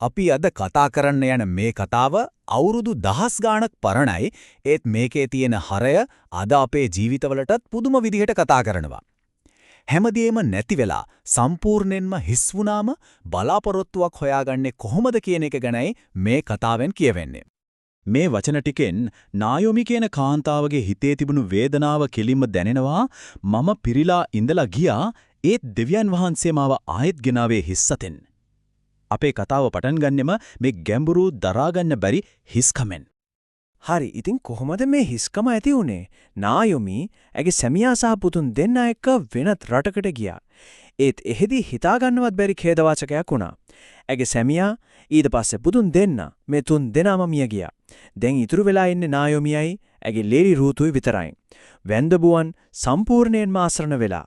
අපි අද කතා කරන්න යන මේ කතාව අවුරුදු දහස් ගාණක් පරණයි. ඒත් මේකේ තියෙන හරය අද අපේ ජීවිතවලටත් පුදුම විදිහට කතා කරනවා. හැමදේම නැති වෙලා සම්පූර්ණයෙන්ම හිස් වුණාම බලාපොරොත්තුවක් හොයාගන්නේ කොහොමද කියන එක ගැනයි මේ කතාවෙන් කියවෙන්නේ. මේ වචන ටිකෙන් නායොමි කියන කාන්තාවගේ හිතේ තිබුණු වේදනාව කෙලින්ම දැනෙනවා. මම පිරීලා ඉඳලා ගියා. ඒත් දෙවියන් වහන්සේ මාව ආයෙත් ගෙනාවේ හිස්සතෙන්. අපේ කතාව පටන් ගන්නෙම මේ ගැඹුරු දරාගන්න බැරි හිස්කමෙන්. හරි. ඉතින් කොහොමද මේ හිස්කම ඇති වුනේ? නායොමි ඇගේ සැමියා සහ පුතුන් දෙන්න එක්ක වෙනත් රටකට ගියා. ඒත් එහෙදි හිතා ගන්නවත් බැරි ඛේදවාචකයක් වුණා. ඇගේ සැමියා ඊට පස්සේ පුතුන් දෙන්න මේ තුන් දෙනාම මිය ගියා. දැන් ඉතුරු වෙලා ඉන්නේ නායොමියයි ඇගේ ලේලි රූතුයි විතරයි. වැන්දබුවන් සම්පූර්ණයෙන්ම ආසරණ වෙලා.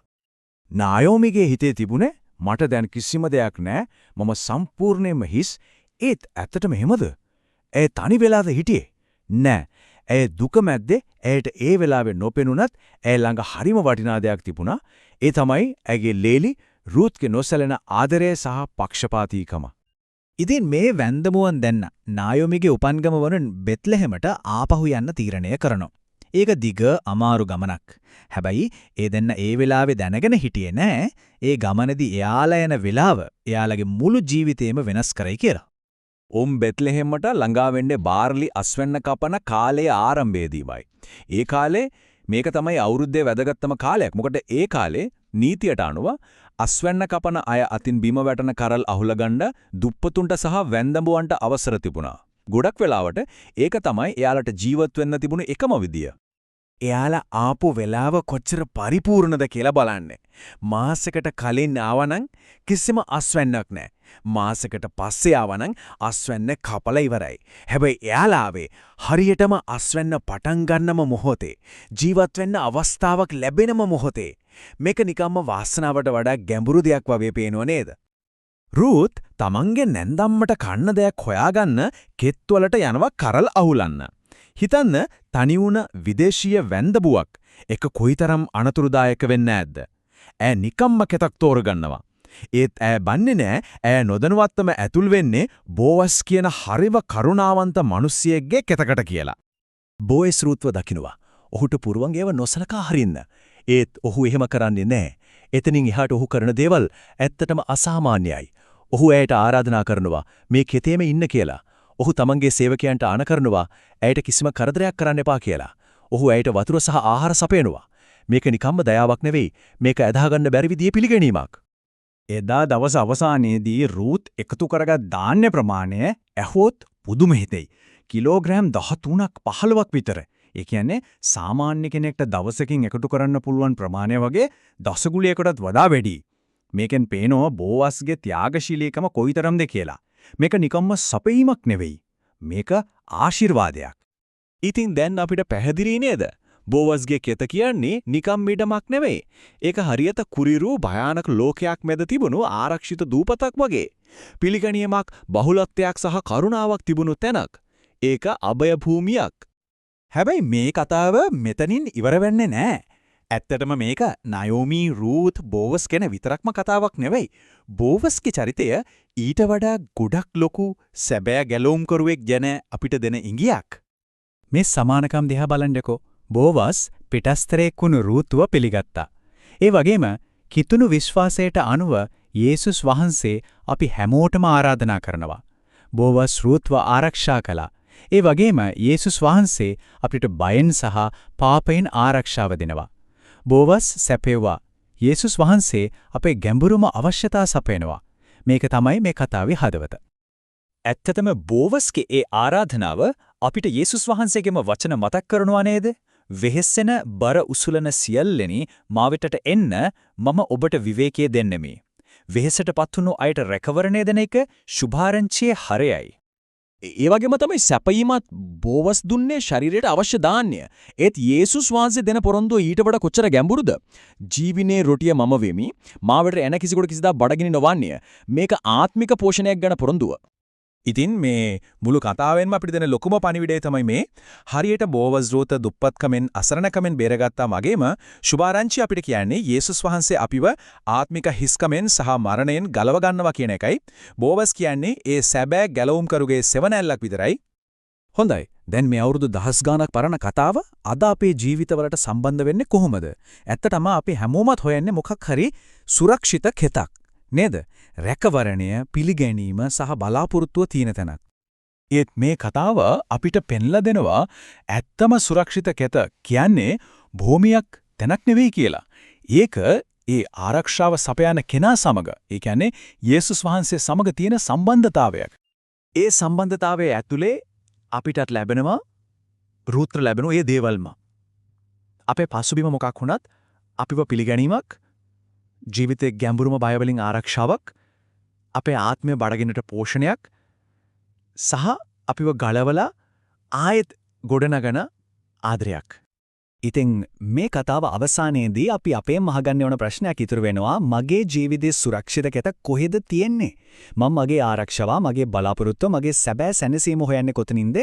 නායොමිගේ හිතේ තිබුණේ මට දැන් කිසිම දෙයක් නැහැ. මම සම්පූර්ණයෙන්ම හිස්. ඒත් ඇත්තටම එහෙමද? ඒ තනි වෙලාද හිටියේ? නෑ. ඒ දුක මැද්දේ ඇයට ඒ වෙලාවේ නොපෙනුනත් ඒ ළඟ හරිම වටිනා දෙයක් තිබුණා. ඒ තමයි ඇගේ ලේලි රූත්ගේ නොසැලෙන ආදරය සහ පක්ෂපාතීකම. ඉතින් මේ වැන්දමුවන් දැන්න නායොමිගේ උපන්ගම වන බෙත්ලෙහෙමට ආපහු යන්න තීරණය කරනවා. ඒක දිග අමාරු ගමනක්. හැබැයි ඒ දෙන්න ඒ වෙලාවේ දැනගෙන හිටියේ නෑ ඒ ගමනේදී එයාලා යන වෙලාව එයාලගේ මුළු ජීවිතේම වෙනස් කරයි කියලා. බෙත්ලෙහෙම්මට ළඟා වෙන්නේ බාර්ලි අස්වැන්න කපන කාලයේ ආරම්භයේදීමයි. ඒ කාලේ මේක තමයි අවුරුද්දේ වැදගත්ම කාලයක්. මොකද ඒ කාලේ නීතියට අනුව අස්වැන්න කපන අය අතින් බිම වැටෙන කරල් අහුලගන්න දුප්පතුන්ට සහ වැන්දඹුවන්ට අවසර තිබුණා. ගොඩක් වෙලාවට ඒක තමයි එයාලට ජීවත් වෙන්න තිබුණු එකම විදිය. එයාලා ආපු වෙලාව කොච්චර පරිපූර්ණද කියලා බලන්න. මාසෙකට කලින් ආවනම් කිසිම අස්වැන්නක් නැහැ. මාසෙකට පස්සේ ආවනම් අස්වැන්න කපලා ඉවරයි. හැබැයි එයාලා ආවේ හරියටම අස්වැන්න පටන් ගන්නම මොහොතේ. ජීවත් වෙන්න අවස්ථාවක් ලැබෙනම මොහොතේ. මේක නිකම්ම වාසනාවට වඩා ගැඹුරු දෙයක් වගේ පේනව නේද? රූත් තමන්ගේ නැන්දම්මට කන්න දෙයක් හොයාගන්න කෙත්වලට යනවා කරල් අහුලන්න. හිතන්න තනි වුණ විදේශීය වැන්දබුවක් එක කොයිතරම් අනතුරුදායක වෙන්න ඇද්ද? ඈ නිකම්ම කෙතක් තෝරගන්නවා. ඒත් ඈ බන්නේ නෑ ඈ නොදැනුවත්වම ඇතුල් වෙන්නේ බෝවස් කියන හරිව කරුණාවන්ත මිනිසියෙක්ගේ කෙතකට කියලා. බෝයස් රූත්ව දකින්නවා. ඔහුට පුරුවන් ඒව නොසලකා හරින්න. ඒත් ඔහු එහෙම කරන්නේ නෑ. එතනින් එහාට ඔහු කරන දේවල් ඇත්තටම අසාමාන්‍යයි. ඔහු ඇයට ආරාධනා කරනවා මේ කෙතේම ඉන්න කියලා. ඔහු තමන්ගේ සේවකයන්ට ආන කරනවා ඇයට කිසිම කරදරයක් කරන්න එපා කියලා. ඔහු ඇයට වතුර සහ ආහාර සපයනවා. මේක නිකම්ම දයාවක් නෙවෙයි. මේක අදාහගන්න බැරි විදිහේ පිළිගැනීමක්. එදා දවස අවසානයේදී රූත් එකතු කරගත් ධාන්‍ය ප්‍රමාණය ඇහුවොත් පුදුම හිතෙයි. කිලෝග්‍රෑම් 13ක් 15ක් විතර. ඒ කියන්නේ සාමාන්‍ය කෙනෙක්ට දවසකින් එකතු කරන්න පුළුවන් ප්‍රමාණය වගේ දසගුලියකටත් වඩා වැඩි. මේකෙන් පේනවා බෝවස්ගේ ත්‍යාගශීලීකම කොයිතරම්ද කියලා. මේක නිකම්ම සපෙයිමක් නෙවෙයි. මේක ආශිර්වාදයක්. ඉතින් දැන් අපිට පැහැදිලි නේද? බෝවස්ගේ කෙත කියන්නේ නිකම් මිඩමක් නෙවෙයි. ඒක හරියට කුරිරු භයානක ලෝකයක් මැද තිබුණු ආරක්ෂිත දූපතක් වගේ. පිළිගැනීමක්, බහුලත්වයක් සහ කරුණාවක් තිබුණු තැනක්. ඒක අභය භූමියක්. හැබැයි මේ කතාව මෙතනින් ඉවර වෙන්නේ නැහැ. ඇත්තටම මේක නායොමි රූත් බෝවස් ගැන විතරක්ම කතාවක් නෙවෙයි. බෝවස්ගේ චරිතය ඊට වඩා ගොඩක් ලොකු සැබෑ ගැලෝම්කරුවෙක් ගැන අපිට දෙන ඉඟියක්. මේ සමානකම් දිහා බලන්නකෝ. බෝවස් පිටස්තරයෙක් වුණු රූත්ව පිළිගත්තා. ඒ වගේම කිතුණු විශ්වාසයට අනුව යේසුස් වහන්සේ අපි හැමෝටම ආරාධනා කරනවා. බෝවස් රූත්ව ආරක්ෂා කළා. ඒ වගේම යේසුස් වහන්සේ අපිට බයෙන් සහ පාපයෙන් ආරක්ෂාව දෙනවා. බෝවස් සැපේවා. යේසුස් වහන්සේ අපේ ගැඹුරුම අවශ්‍යතා සපයනවා. මේක තමයි මේ කතාවේ හදවත. ඇත්තටම බෝවස්ගේ ඒ ආරාධනාව අපිට යේසුස් වහන්සේගේම වචන මතක් කරනවා නේද? වෙහෙසෙන බර උසුලන සියල්ලෙනි මා වෙතට එන්න මම ඔබට විවේකයේ දෙන්නෙමි. වෙහෙසටපත් වුණු අයට රැකවරණය දෙන එක සුභාරංචියේ හරයයි. ඒ වගේම තමයි සැපයීමත් බෝවස් දුන්නේ ශරීරයට අවශ්‍ය දාන්‍ය. ඒත් යේසුස් වහන්සේ දෙන පොරොන්දුව ඊට වඩා කොච්චර ගැඹුරුද? ජීවිනේ රොටිය මම වෙමි. මාවට එන කිසිකොට කිසිදා බඩගිනි නොවන්නේ. මේක ආත්මික පෝෂණයක් ගන්න පොරොන්දුව. ඉතින් මේ මුළු කතාවෙන්ම අපිට දෙන ලොකුම පණිවිඩය තමයි මේ හරියට බෝවස් රූත දුප්පත්කමෙන් අසරණකමෙන් බේරගත්තා වගේම සුභාරංචි අපිට කියන්නේ යේසුස් වහන්සේ අපිව ආත්මික හිස්කමෙන් සහ මරණයෙන් ගලව ගන්නවා කියන එකයි. බෝවස් කියන්නේ ඒ සැබෑ ගැලවුම්කරුගේ සෙවණැල්ලක් විතරයි. හොඳයි. දැන් මේ අවුරුදු දහස් ගාණක් පරණ කතාව අද අපේ ජීවිතවලට සම්බන්ධ වෙන්නේ කොහොමද? ඇත්තටම අපි හැමෝමත් හොයන්නේ මොකක් හරි සුරක්ෂිත කෙතක්. නේද? රැකවරණය, පිළිගැනීම සහ බලාපොරොත්තුව තියෙන තැනක්. ඒත් මේ කතාව අපිට පෙන්ලා දෙනවා ඇත්තම සුරක්ෂිත කෙත කියන්නේ භූමියක් තැනක් නෙවෙයි කියලා. ඒක ඒ ආරක්ෂාව සපයන කෙනා සමග, ඒ කියන්නේ යේසුස් වහන්සේ සමග තියෙන සම්බන්ධතාවයක්. ඒ සම්බන්ධතාවයේ ඇතුලේ අපිටත් ලැබෙනවා රුත්‍ර ලැබෙන ඒ දේවල්ම. අපේ පසුබිම මොකක් වුණත් අපිව පිළිගැනීමක්, ජීවිතයේ ගැඹුරුම බය වලින් ආරක්ෂාවක්, අපේ ආත්මය බඩගින්නට පෝෂණයක් සහ අපිව ගලවලා ආයෙත් ගොඩනගන ආදරයක්. ඉතින් මේ කතාව අවසානයේදී අපි අපේම අහගන්න ඕන ප්‍රශ්නයක් ඉතුරු වෙනවා. මගේ ජීවිතයේ සුරක්ෂිත කෙත කොහෙද තියෙන්නේ? මම මගේ ආරක්ෂාව, මගේ බලාපොරොත්තු, මගේ සැබෑ සැනසීම හොයන්නේ කොතනින්ද?